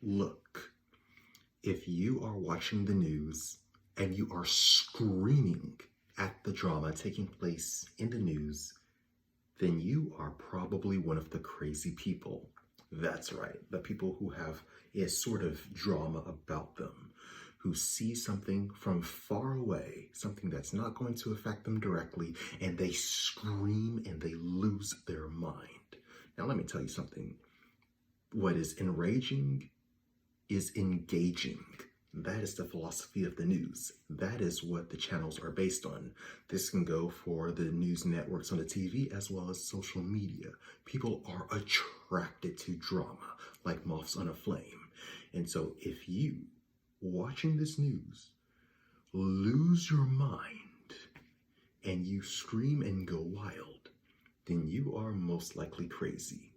Look, if you are watching the news and you are screaming at the drama taking place in the news, then you are probably one of the crazy people. That's right, the people who have a sort of drama about them, who see something from far away, something that's not going to affect them directly, and they scream and they lose their mind. Now, let me tell you something. What is enraging is engaging. That is the philosophy of the news. That is what the channels are based on. This can go for the news networks on the TV as well as social media. People are attracted to drama like moths on a flame. And so if you, watching this news, lose your mind and you scream and go wild, then you are most likely crazy.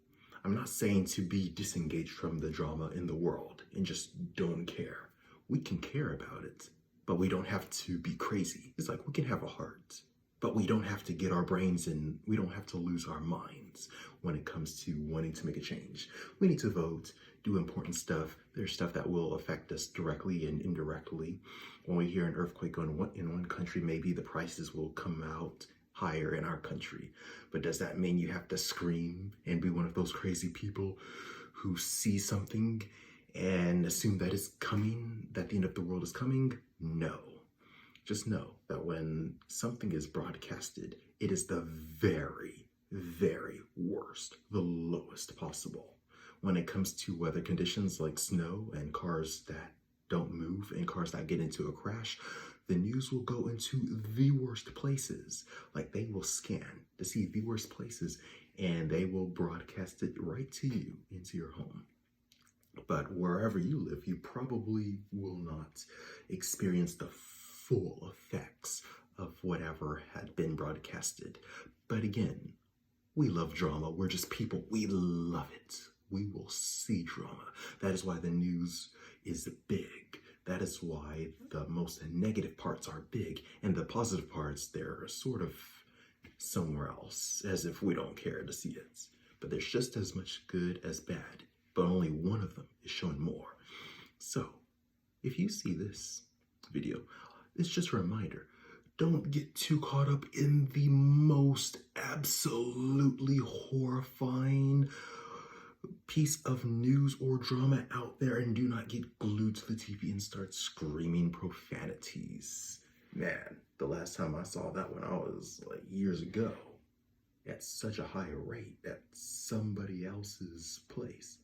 I'm not saying to be disengaged from the drama in the world and just don't care. We can care about it, but we don't have to be crazy. It's like we can have a heart, but we don't have to get our brains in. We don't have to lose our minds when it comes to wanting to make a change. We need to vote, do important stuff. There's stuff that will affect us directly and indirectly. When we hear an earthquake in one country, maybe the prices will come out higher in our country. But does that mean you have to scream and be one of those crazy people who see something and assume that it's coming, that the end of the world is coming? No. Just know that when something is broadcasted, it is the very, very worst, the lowest possible. When it comes to weather conditions like snow and cars that don't move and cars that get into a crash, the news will go into the worst places. Like they will scan to see the worst places and they will broadcast it right to you into your home. But wherever you live, you probably will not experience the full effects of whatever had been broadcasted. But again, we love drama. We're just people. We love it. We will see drama. That is why the news is big. That is why the most negative parts are big, and the positive parts, they're sort of somewhere else, as if we don't care to see it. But there's just as much good as bad, but only one of them is showing more. So, if you see this video, it's just a reminder. Don't get too caught up in the most absolutely horrifying piece of news or drama out there, and do not get glued to the TV and start screaming profanities. Man, the last time I saw that one, I was like years ago at such a high rate at somebody else's place.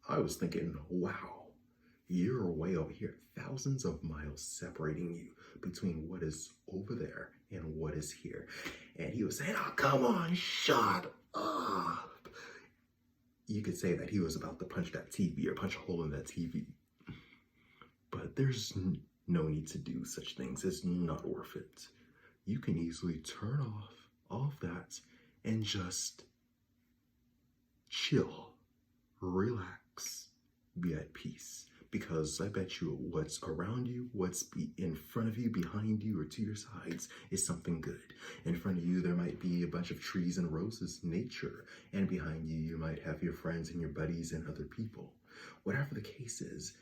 I was thinking, wow, you're way over here, thousands of miles separating you between what is over there and what is here. And he was saying, oh, come on, shut up. You could say that he was about to punch that TV or punch a hole in that TV. But there's no need to do such things. It's not worth it. You can easily turn off all of that and just chill, relax, be at peace. Because I bet you what's around you, what's in front of you, behind you, or to your sides is something good. In front of you, there might be a bunch of trees and roses, nature. And behind you, you might have your friends and your buddies and other people. Whatever the case is,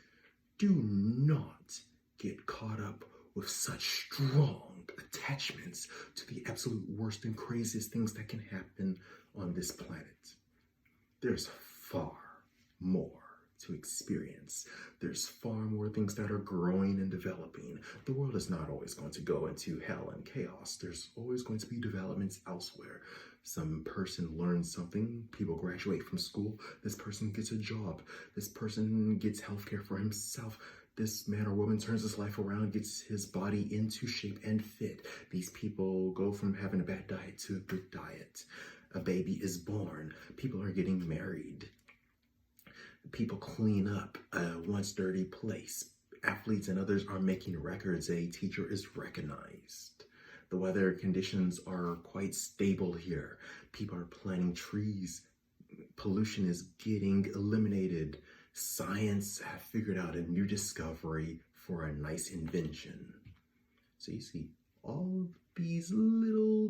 do not get caught up with such strong attachments to the absolute worst and craziest things that can happen on this planet. There's far more to experience. There's far more things that are growing and developing. The world is not always going to go into hell and chaos. There's always going to be developments elsewhere. Some person learns something, people graduate from school, this person gets a job, this person gets healthcare for himself, this man or woman turns his life around, gets his body into shape and fit. These people go from having a bad diet to a good diet. A baby is born. People are getting married. People clean up a once dirty place. Athletes and others are making records. A teacher is recognized. The weather conditions are quite stable here. People are planting trees. Pollution is getting eliminated. Science have figured out a new discovery for a nice invention. So you see, all these little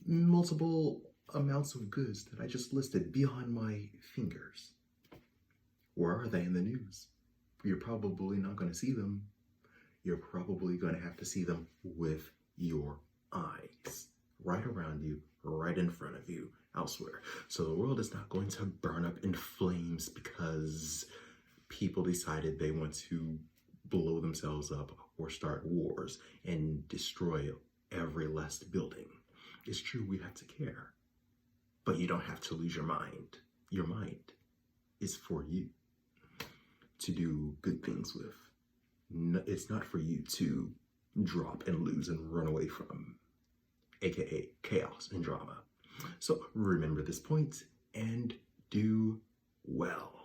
multiple amounts of goods that I just listed beyond my fingers. Where are they in the news? you're probably not going to see them. You're probably going to have to see them with your eyes, right around you, right in front of you, elsewhere. So the world is not going to burn up in flames because people decided they want to blow themselves up or start wars and destroy every last building. It's true, we have to care, but you don't have to lose your mind. Your mind is for you to do good things with. It's not for you to drop and lose and run away from, aka chaos and drama. So remember this point and do well.